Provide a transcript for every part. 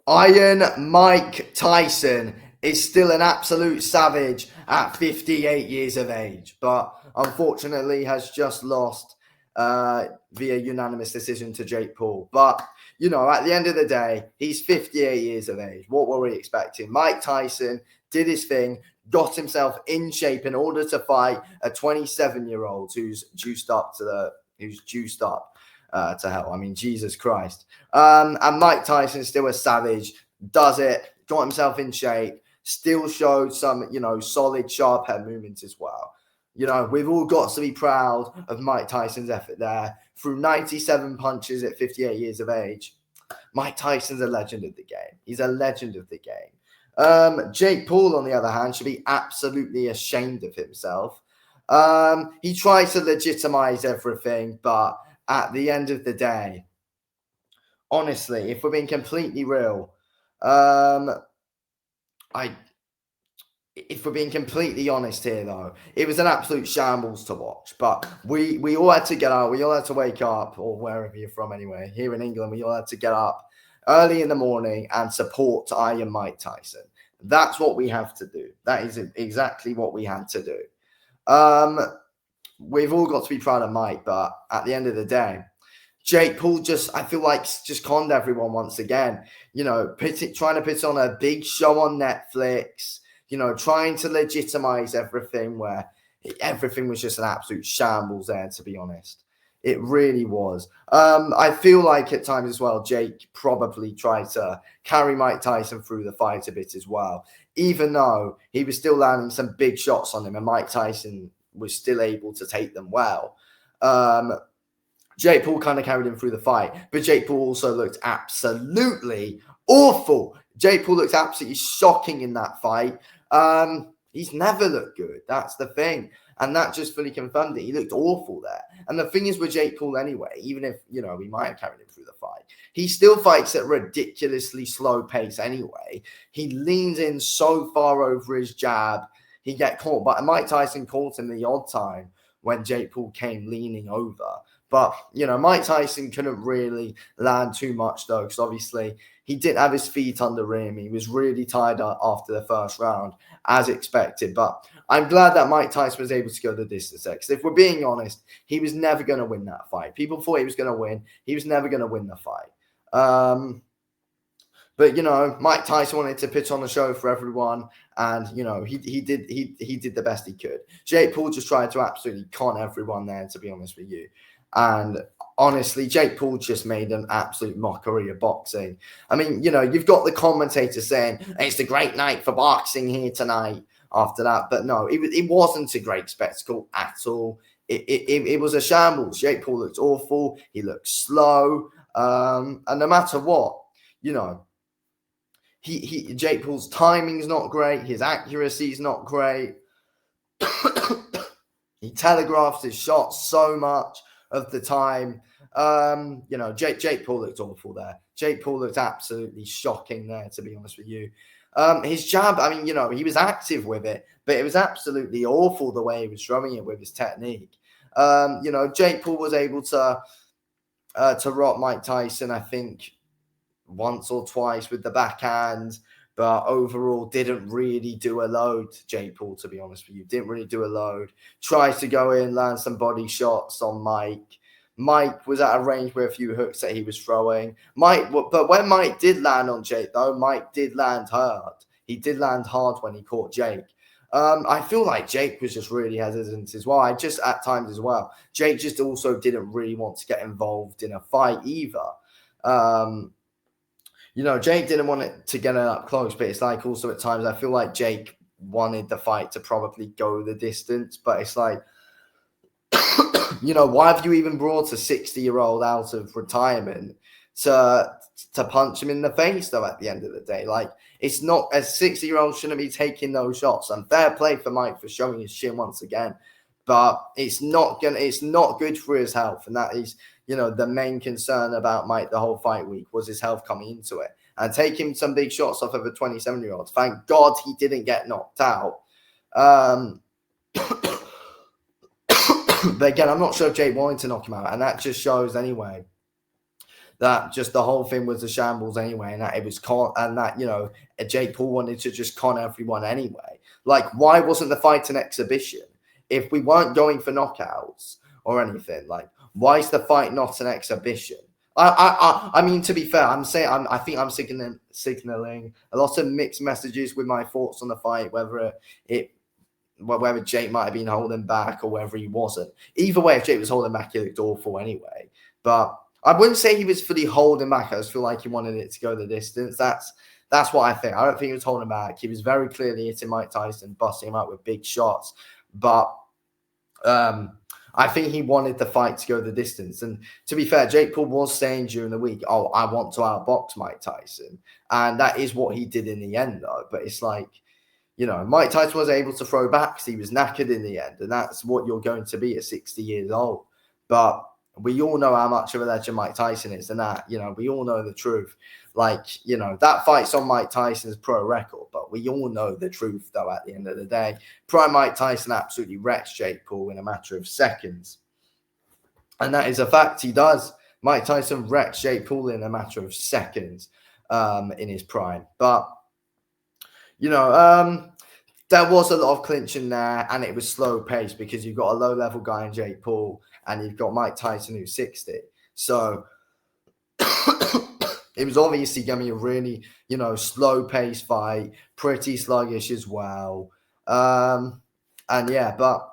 Iron Mike Tyson is still an absolute savage at 58 years of age, but unfortunately has just lost via unanimous decision to Jake Paul. But, at the end of the day, he's 58 years of age. What were we expecting? Mike Tyson did his thing, got himself in shape in order to fight a 27-year-old who's juiced up to hell. I mean, Jesus Christ. And Mike Tyson, still a savage, does it, got himself in shape, still showed some, solid, sharp head movements as well. We've all got to be proud of Mike Tyson's effort there. Through 97 punches at 58 years of age, Mike Tyson's a legend of the game. He's a legend of the game. Jake Paul, on the other hand, should be absolutely ashamed of himself. He tries to legitimize everything, but at the end of the day, honestly, if we're being completely real, if we're being completely honest here, though, it was an absolute shambles to watch. But we all had to get out. We all had to wake up, or wherever you're from anyway. Here in England, we all had to get up early in the morning and support Iron Mike Tyson. That's what we have to do. That is exactly what we had to do. We've all got to be proud of Mike, but at the end of the day, Jake Paul I feel like just conned everyone once again. Trying to put on a big show on Netflix, trying to legitimize everything where everything was just an absolute shambles there, to be honest. It really was. I feel like at times as well, Jake probably tried to carry Mike Tyson through the fight a bit as well, even though he was still landing some big shots on him and Mike Tyson was still able to take them well. Jake Paul kind of carried him through the fight, but Jake Paul also looked absolutely awful. Jake Paul looked absolutely shocking in that fight. He's never looked good. That's the thing. And that just fully confirmed it. He looked awful there. And the thing is with Jake Paul anyway, even if, we might have carried him through the fight, he still fights at a ridiculously slow pace anyway. He leans in so far over his jab, he get caught. But Mike Tyson caught him the odd time when Jake Paul came leaning over. But, Mike Tyson couldn't really land too much, though, because obviously he didn't have his feet under him. He was really tired after the first round, as expected. But I'm glad that Mike Tyson was able to go the distance there, because if we're being honest, he was never going to win that fight. People thought he was going to win. He was never going to win the fight. But, Mike Tyson wanted to pitch on the show for everyone, and, he did the best he could. Jake Paul just tried to absolutely con everyone there, to be honest with you. And honestly, Jake Paul just made an absolute mockery of boxing. I mean, you've got the commentator saying, it's the great night for boxing here tonight after that. But no, it wasn't a great spectacle at all. It was a shambles. Jake Paul looked awful. He looked slow. And no matter what, Jake Paul's timing's not great. His accuracy's not great. He telegraphs his shots so much of the time. Jake Paul looked awful there. Jake Paul looked absolutely shocking there, to be honest with you. His jab, I mean, he was active with it, but it was absolutely awful the way he was throwing it with his technique. Jake Paul was able to rock Mike Tyson, I think, once or twice with the backhand, but overall didn't really do a load. Jake Paul, to be honest with you, didn't really do a load. Tries to go in, land some body shots on Mike. Mike was at a range with a few hooks that he was throwing. But when Mike did land on Jake, though, Mike did land hard. He did land hard when he caught Jake. I feel like Jake was just really hesitant as well. At times as well, Jake just also didn't really want to get involved in a fight either. Jake didn't want it to get up close, but it's like also at times I feel like Jake wanted the fight to probably go the distance, but it's like, why have you even brought a 60-year-old out of retirement to punch him in the face, though, at the end of the day? Like, it's not, a 60-year-old shouldn't be taking those shots. And fair play for Mike for showing his chin once again, but it's not good for his health. And that is, the main concern about Mike the whole fight week was his health coming into it. And taking some big shots off of a 27-year-old. Thank God he didn't get knocked out. But again, I'm not sure if Jake wanted to knock him out. And that just shows anyway that just the whole thing was a shambles anyway, and that it was and that, you know, Jake Paul wanted to just con everyone anyway. Like, why wasn't the fight an exhibition? If we weren't going for knockouts or anything, like, why is the fight not an exhibition? I mean, to be fair, I think I'm signaling a lot of mixed messages with my thoughts on the fight, whether Jake might have been holding back or whether he wasn't. Either way, if Jake was holding back, he looked awful anyway. But I wouldn't say he was fully holding back. I just feel like he wanted it to go the distance. That's what I think. I don't think he was holding back. He was very clearly hitting Mike Tyson, busting him out with big shots. But I think he wanted the fight to go the distance. And to be fair, Jake Paul was saying during the week, oh, I want to outbox Mike Tyson. And that is what he did in the end, though. But it's like, you know, Mike Tyson was able to throw back because he was knackered in the end. And that's what you're going to be at 60 years old. But we all know how much of a legend Mike Tyson is. And that, you know, we all know the truth. Like, you know, that fight's on Mike Tyson's pro record, but we all know the truth, though, at the end of the day. Prime Mike Tyson absolutely wrecks Jake Paul in a matter of seconds. And that is a fact. He does. Mike Tyson wrecks Jake Paul in a matter of seconds in his prime. But, you know, there was a lot of clinching there, and it was slow paced because you've got a low-level guy in Jake Paul, and you've got Mike Tyson who's 60. So it was obviously going to be a really, you know, slow-paced fight, pretty sluggish as well. And yeah, but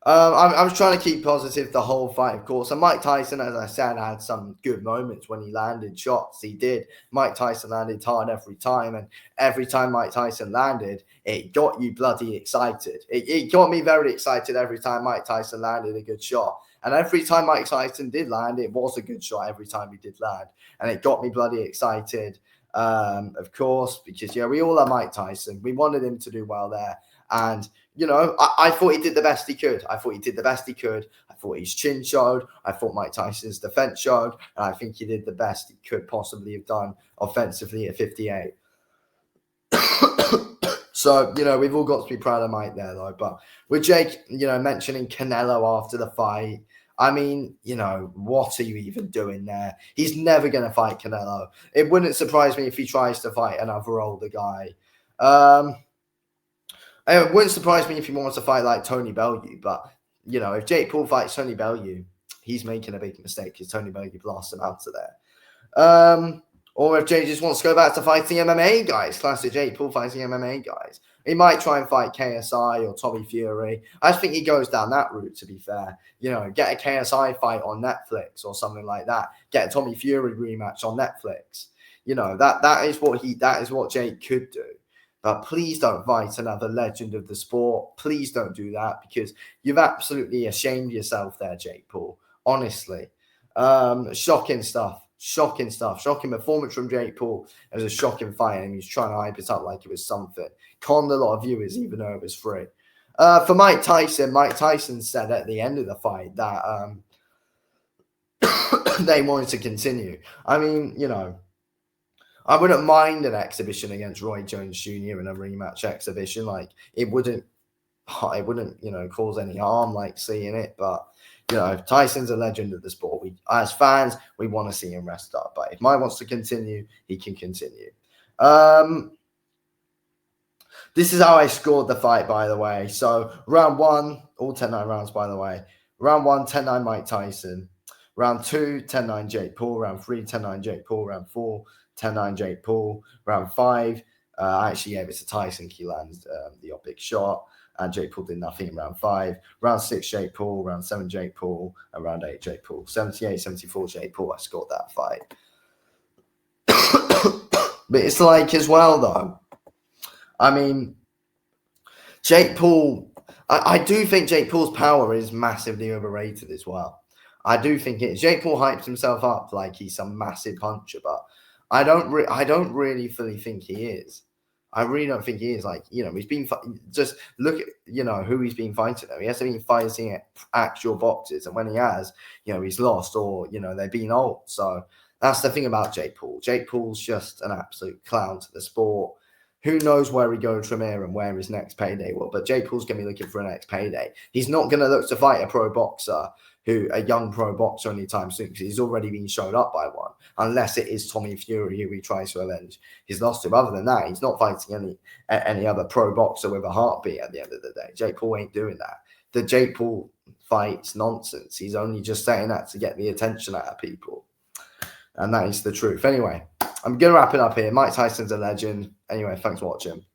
I was trying to keep positive the whole fight, of course. And Mike Tyson, as I said, had some good moments when he landed shots. He did. Mike Tyson landed hard every time. And every time Mike Tyson landed, it got you bloody excited. It got me very excited every time Mike Tyson landed a good shot. And every time Mike Tyson did land, it was a good shot every time he did land. And it got me bloody excited, of course, because, yeah, we all love Mike Tyson. We wanted him to do well there. And, you know, I thought he did the best he could. I thought his chin showed. I thought Mike Tyson's defense showed. And I think he did the best he could possibly have done offensively at 58. So, you know, we've all got to be proud of Mike there, though. But with Jake, you know, mentioning Canelo after the fight, I mean, you know, what are you even doing there? He's never going to fight Canelo. It wouldn't surprise me if he tries to fight another older guy. It wouldn't surprise me if he wants to fight like Tony Bellew. But, you know, if Jake Paul fights Tony Bellew, he's making a big mistake because Tony Bellew blasts him out of there. Or if Jake just wants to go back to fighting MMA guys, classic Jake Paul fighting MMA guys. He might try and fight KSI or Tommy Fury. I think he goes down that route, to be fair. You know, get a KSI fight on Netflix or something like that. Get a Tommy Fury rematch on Netflix. You know, that is what Jake could do. But please don't fight another legend of the sport. Please don't do that because you've absolutely ashamed yourself there, Jake Paul. Honestly. Shocking stuff. Shocking performance from Jake Paul. It was a shocking fight, and he was trying to hype it up like it was something. Conned a lot of viewers, even though it was free. For Mike Tyson said at the end of the fight that they wanted to continue. I mean, you know, I wouldn't mind an exhibition against Roy Jones Jr. in a rematch exhibition. Like, it wouldn't, you know, cause any harm, like, seeing it, but you know, Tyson's a legend of the sport. As fans, we want to see him rest up. But if Mike wants to continue, he can continue. This is how I scored the fight, by the way. So round 1, all 10-9 rounds, by the way. Round 1, 10-9 Mike Tyson. Round 2, 10-9 Jake Paul. Round 3, 10-9 Jake Paul. Round 4, 10-9 Jake Paul. Round 5, I actually gave it to Tyson. He lands the big shot. And Jake Paul did nothing in round 5. Round 6, Jake Paul. Round 7, Jake Paul. And round 8, Jake Paul. 78-74, Jake Paul. I scored that fight. But it's like, as well, though, I mean, Jake Paul, I do think Jake Paul's power is massively overrated as well. I do think it is. Jake Paul hypes himself up like he's some massive puncher, but I don't really fully think he is. I really don't think he is. Like, you know, he's been just look at, you know, who he's been fighting. He hasn't been fighting at actual boxers, and when he has, you know, he's lost or, you know, they've been old. So that's the thing about Jake Paul. Jake Paul's just an absolute clown to the sport. Who knows where he goes from here and where his next payday will? But Jake Paul's going to be looking for a next payday. He's not going to look to fight a pro boxer a young pro boxer anytime soon, because he's already been showed up by one, unless it is Tommy Fury who he tries to avenge his loss to. Other than that, he's not fighting any other pro boxer with a heartbeat at the end of the day. Jake Paul ain't doing that. The Jake Paul fight's nonsense. He's only just saying that to get the attention out of people. And that is the truth. Anyway, I'm going to wrap it up here. Mike Tyson's a legend. Anyway, thanks for watching.